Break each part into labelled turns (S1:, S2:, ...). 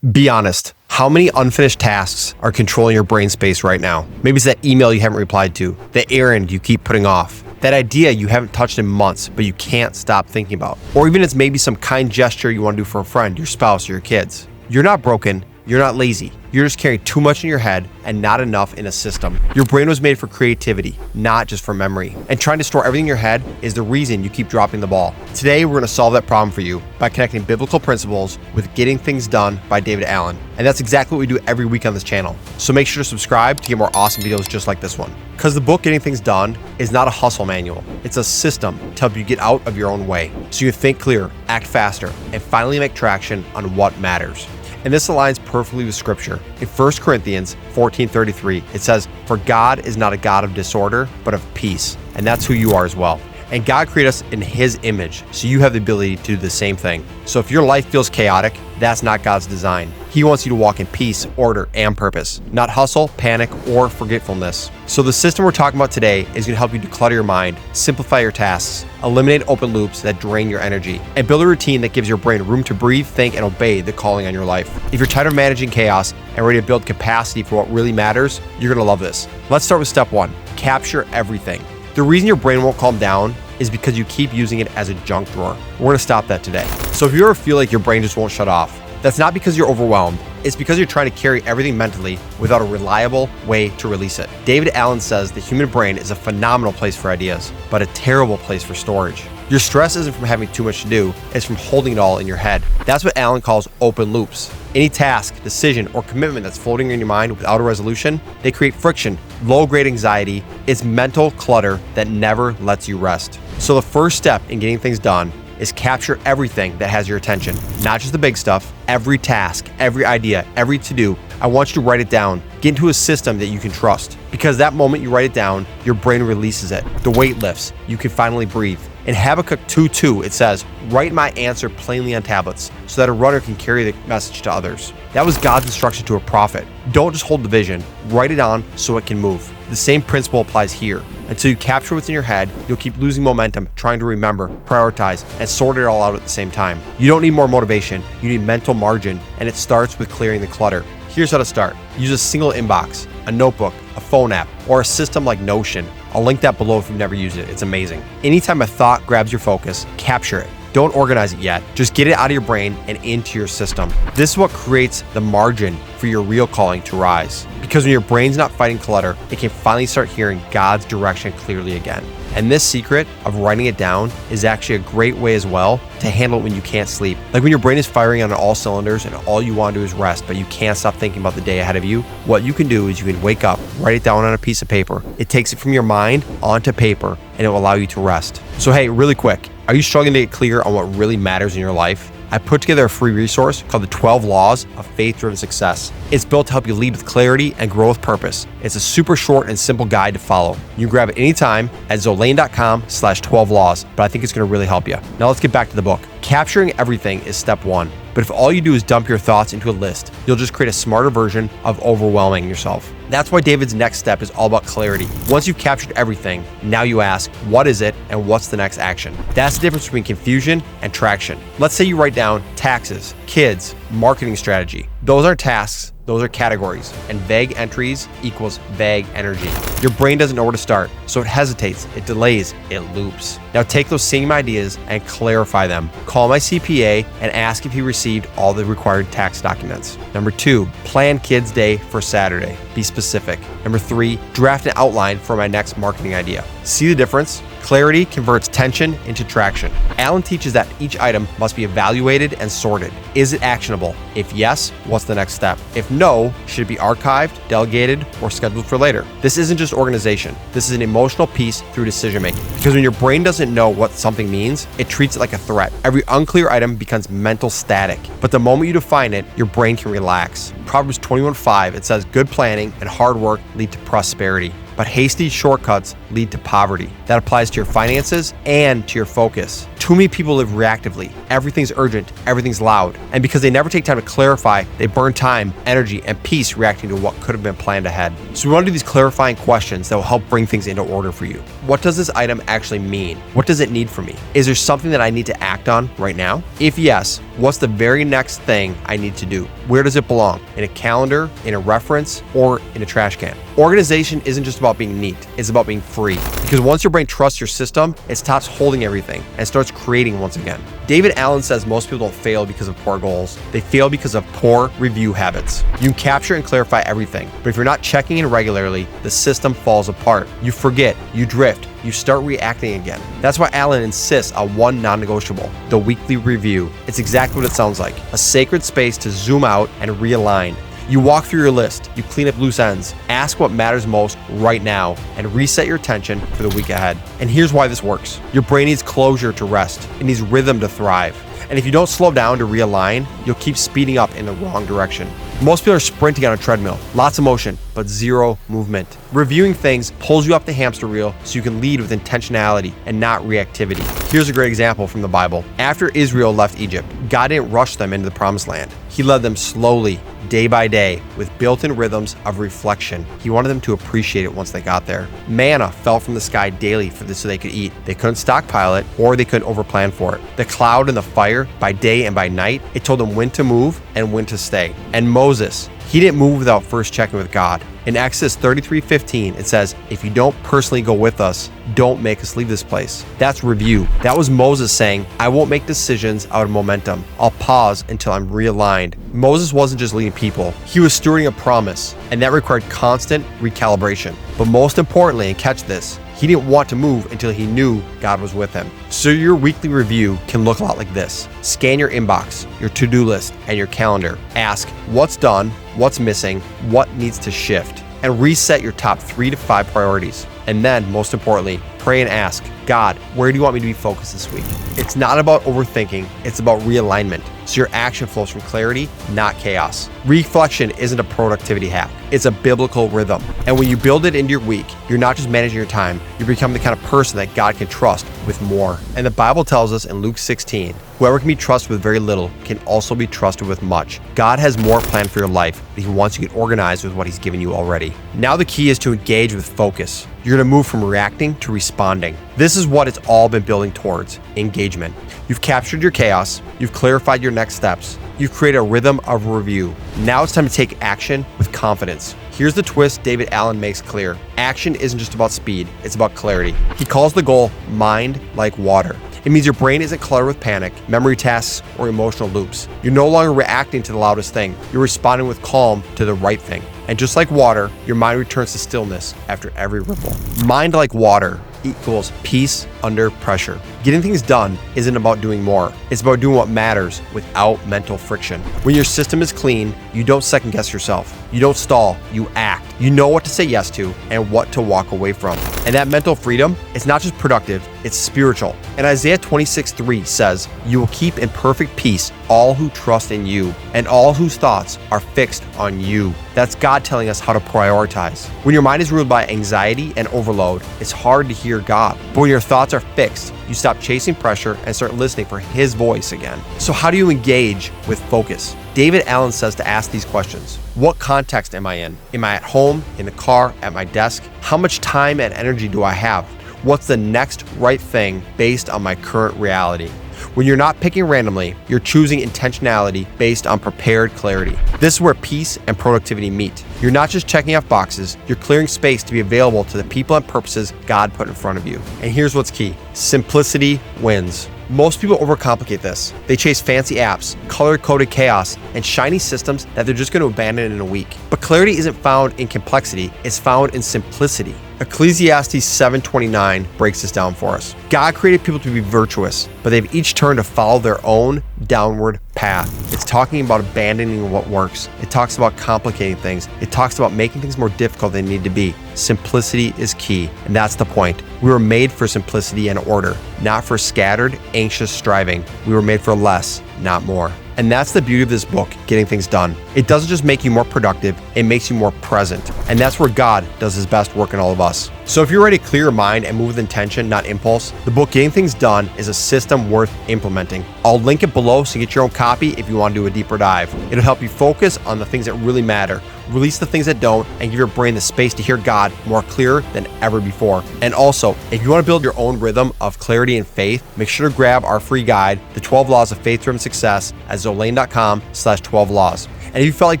S1: Be honest. How many unfinished tasks are controlling your brain space right now? Maybe it's that email you haven't replied to, the errand you keep putting off, that idea you haven't touched in months but you can't stop thinking about. Or even it's maybe some kind gesture you want to do for a friend, your spouse, or your kids. You're not broken. You're not lazy. You're just carrying too much in your head and not enough in a system. Your brain was made for creativity, not just for memory. And trying to store everything in your head is the reason you keep dropping the ball. Today, we're going to solve that problem for you by connecting biblical principles with Getting Things Done by David Allen. And that's exactly what we do every week on this channel. So make sure to subscribe to get more awesome videos just like this one. Because the book Getting Things Done is not a hustle manual. It's a system to help you get out of your own way so you can think clearer, act faster, and finally make traction on what matters. And this aligns perfectly with scripture. In 1 Corinthians 14:33, it says, "For God is not a God of disorder, but of peace." And that's who you are as well. And God created us in His image, so you have the ability to do the same thing. So if your life feels chaotic, that's not God's design. He wants you to walk in peace, order, and purpose, not hustle, panic, or forgetfulness. So the system we're talking about today is going to help you declutter your mind, simplify your tasks, eliminate open loops that drain your energy, and build a routine that gives your brain room to breathe, think, and obey the calling on your life. If you're tired of managing chaos and ready to build capacity for what really matters, you're going to love this. Let's start with step 1, capture everything. The reason your brain won't calm down is because you keep using it as a junk drawer. We're going to stop that today. So if you ever feel like your brain just won't shut off, that's not because you're overwhelmed. It's because you're trying to carry everything mentally without a reliable way to release it. David Allen says the human brain is a phenomenal place for ideas, but a terrible place for storage. Your stress isn't from having too much to do, it's from holding it all in your head. That's what Allen calls open loops. Any task, decision, or commitment that's floating in your mind without a resolution, they create friction, low-grade anxiety. It's mental clutter that never lets you rest. So the first step in getting things done is capture everything that has your attention, not just the big stuff, every task, every idea, every to-do. I want you to write it down. Get into a system that you can trust, because that moment you write it down, your brain releases it. The weight lifts. You can finally breathe. In Habakkuk 2:2, it says, "Write my answer plainly on tablets so that a runner can carry the message to others." That was God's instruction to a prophet. Don't just hold the vision, write it on so it can move. The same principle applies here. Until you capture what's in your head, you'll keep losing momentum trying to remember, prioritize, and sort it all out at the same time. You don't need more motivation, you need mental margin, and it starts with clearing the clutter. Here's how to start. Use a single inbox, a notebook, a phone app, or a system like Notion. I'll link that below if you've never used it. It's amazing. Anytime a thought grabs your focus, capture it. Don't organize it yet. Just get it out of your brain and into your system. This is what creates the margin for your real calling to rise. Because when your brain's not fighting clutter, it can finally start hearing God's direction clearly again. And this secret of writing it down is actually a great way as well to handle it when you can't sleep. Like when your brain is firing on all cylinders and all you want to do is rest, but you can't stop thinking about the day ahead of you. What you can do is you can wake up, write it down on a piece of paper. It takes it from your mind onto paper and it will allow you to rest. So hey, really quick, are you struggling to get clear on what really matters in your life? I put together a free resource called the 12 Laws of Faith-Driven Success. It's built to help you lead with clarity and grow with purpose. It's a super short and simple guide to follow. You can grab it anytime at zolane.com/12laws, but I think it's going to really help you. Now let's get back to the book. Capturing everything is step 1. But if all you do is dump your thoughts into a list, you'll just create a smarter version of overwhelming yourself. That's why David's next step is all about clarity. Once you've captured everything, now you ask, what is it and what's the next action? That's the difference between confusion and traction. Let's say you write down taxes, kids, marketing strategy. Those aren't tasks, those are categories, and vague entries equals vague energy. Your brain doesn't know where to start, so it hesitates, it delays, it loops. Now take those same ideas and clarify them. Call my CPA and ask if he received all the required tax documents. Number 2, plan kids' day for Saturday. Be specific. Number 3, draft an outline for my next marketing idea. See the difference? Clarity converts tension into traction. Allen teaches that each item must be evaluated and sorted. Is it actionable? If yes, what's the next step? If no, should it be archived, delegated, or scheduled for later? This isn't just organization. This is an emotional piece through decision making. Because when your brain doesn't know what something means, it treats it like a threat. Every unclear item becomes mental static. But the moment you define it, your brain can relax. Proverbs 21:5, it says, "Good planning and hard work lead to prosperity, but hasty shortcuts lead to poverty." That applies to your finances and to your focus. Too many people live reactively. Everything's urgent, everything's loud. And because they never take time to clarify, they burn time, energy, and peace reacting to what could have been planned ahead. So we want to do these clarifying questions that will help bring things into order for you. What does this item actually mean? What does it need from me? Is there something that I need to act on right now? If yes, what's the very next thing I need to do? Where does it belong? In a calendar, in a reference, or in a trash can? Organization isn't just about being neat, it's about being free. Because once your brain trusts your system, it stops holding everything and starts creating once again. David Allen says most people don't fail because of poor goals. They fail because of poor review habits. You can capture and clarify everything, but if you're not checking in regularly, the system falls apart. You forget, you drift, you start reacting again. That's why Allen insists on one non-negotiable, the weekly review. It's exactly what it sounds like, a sacred space to zoom out and realign. You walk through your list, you clean up loose ends, ask what matters most right now, and reset your attention for the week ahead. And here's why this works. Your brain needs closure to rest. It needs rhythm to thrive. And if you don't slow down to realign, you'll keep speeding up in the wrong direction. Most people are sprinting on a treadmill, lots of motion, but zero movement. Reviewing things pulls you up the hamster wheel so you can lead with intentionality and not reactivity. Here's a great example from the Bible. After Israel left Egypt, God didn't rush them into the promised land. He led them slowly, day by day, with built-in rhythms of reflection. He wanted them to appreciate it once they got there. Manna fell from the sky daily so they could eat. They couldn't stockpile it, or they couldn't overplan for it. The cloud and the fire, by day and by night, it told them when to move and when to stay. And Moses, he didn't move without first checking with God. In Exodus 33:15, it says, if you don't personally go with us, don't make us leave this place. That's review. That was Moses saying, I won't make decisions out of momentum. I'll pause until I'm realigned. Moses wasn't just leading people. He was stewarding a promise, and that required constant recalibration. But most importantly, and catch this, he didn't want to move until he knew God was with him. So your weekly review can look a lot like this. Scan your inbox, your to-do list, and your calendar. Ask what's done, what's missing, what needs to shift, and reset your top 3 to 5 priorities. And then, most importantly, pray and ask, God, where do you want me to be focused this week? It's not about overthinking, it's about realignment. So your action flows from clarity, not chaos. Reflection isn't a productivity hack, it's a biblical rhythm. And when you build it into your week, you're not just managing your time, you become the kind of person that God can trust with more. And the Bible tells us in Luke 16, whoever can be trusted with very little can also be trusted with much. God has more planned for your life, but he wants you to get organized with what he's given you already. Now the key is to engage with focus. You're going to move from reacting to responding. This is what it's all been building towards, engagement. You've captured your chaos, you've clarified your next steps, you've created a rhythm of review. Now it's time to take action with confidence. Here's the twist David Allen makes clear. Action isn't just about speed, it's about clarity. He calls the goal mind like water. It means your brain isn't cluttered with panic, memory tasks, or emotional loops. You're no longer reacting to the loudest thing. You're responding with calm to the right thing. And just like water, your mind returns to stillness after every ripple. Mind like water equals peace under pressure. Getting things done isn't about doing more. It's about doing what matters without mental friction. When your system is clean, you don't second guess yourself. You don't stall, you act. You know what to say yes to and what to walk away from. And that mental freedom, it's not just productive, it's spiritual. And Isaiah 26:3 says, you will keep in perfect peace all who trust in you and all whose thoughts are fixed on you. That's God telling us how to prioritize. When your mind is ruled by anxiety and overload, it's hard to hear God. But when your thoughts are fixed, you stop chasing pressure and start listening for his voice again. So how do you engage with focus? David Allen says to ask these questions. What context am I in? Am I at home, in the car, at my desk? How much time and energy do I have? What's the next right thing based on my current reality? When you're not picking randomly, you're choosing intentionality based on prepared clarity. This is where peace and productivity meet. You're not just checking off boxes, you're clearing space to be available to the people and purposes God put in front of you. And here's what's key. Simplicity wins. Most people overcomplicate this. They chase fancy apps, color-coded chaos, and shiny systems that they're just going to abandon in a week. But clarity isn't found in complexity, it's found in simplicity. Ecclesiastes 7:29 breaks this down for us. God created people to be virtuous, but they've each turned to follow their own downward path. It's talking about abandoning what works. It talks about complicating things. It talks about making things more difficult than they need to be. Simplicity is key, and that's the point. We were made for simplicity and order, not for scattered, anxious striving. We were made for less, not more. And that's the beauty of this book, Getting Things Done. It doesn't just make you more productive, it makes you more present. And that's where God does his best work in all of us. So if you're ready to clear your mind and move with intention, not impulse, the book Getting Things Done is a system worth implementing. I'll link it below so you get your own copy if you want to do a deeper dive. It'll help you focus on the things that really matter, release the things that don't, and give your brain the space to hear God more clear than ever before. And also, if you want to build your own rhythm of clarity and faith, make sure to grab our free guide, The 12 Laws of Faith-Driven Success, at Zolane.com/12laws. And if you felt like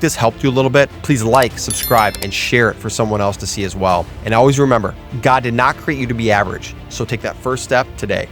S1: this helped you a little bit, please like, subscribe, and share it for someone else to see as well. And always remember, God did not create you to be average, so take that first step today.